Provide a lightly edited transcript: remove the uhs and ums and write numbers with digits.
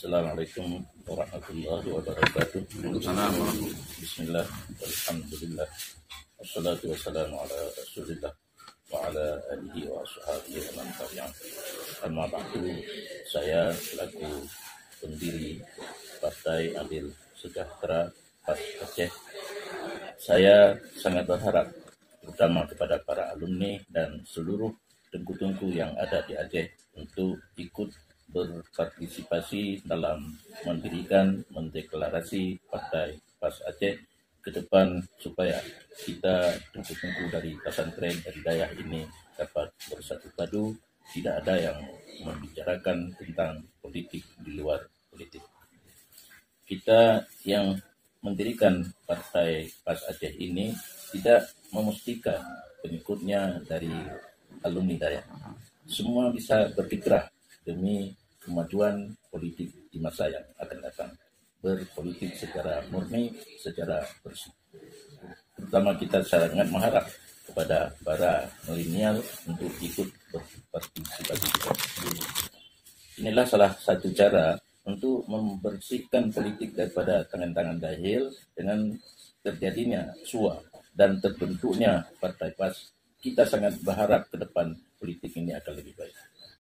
Assalamualaikum warahmatullahi wabarakatuh. Bismillah, alhamdulillah, wassalatu wassalamu ala rasulillah wa ala alihi wa ashabihi wa man tabi'ahum. Amma ba'du, saya selaku pendiri Partai Adil Sejahtera PAS Aceh, saya sangat berharap terutama kepada para alumni dan seluruh tengku-tengku yang ada di Aceh untuk ikut berpartisipasi dalam mendeklarasi Partai PAS Aceh ke depan supaya kita tengku-tengku dari pesantren dan dayah ini dapat bersatu padu, tidak ada yang membicarakan tentang politik di luar politik. Kita yang mendirikan Partai PAS Aceh ini tidak memastikan pengikutnya dari alumni dayah. Semua bisa berkiprah demi kemajuan politik di masa yang akan datang, berpolitik secara murni, secara bersih. Terutama kita sangat mengharap kepada para milenial untuk ikut berpartisipasi. Inilah salah satu cara untuk membersihkan politik daripada tangan-tangan jahil dengan terjadinya suap dan terbentuknya Partai PAS. Kita sangat berharap ke depan politik ini akan lebih baik.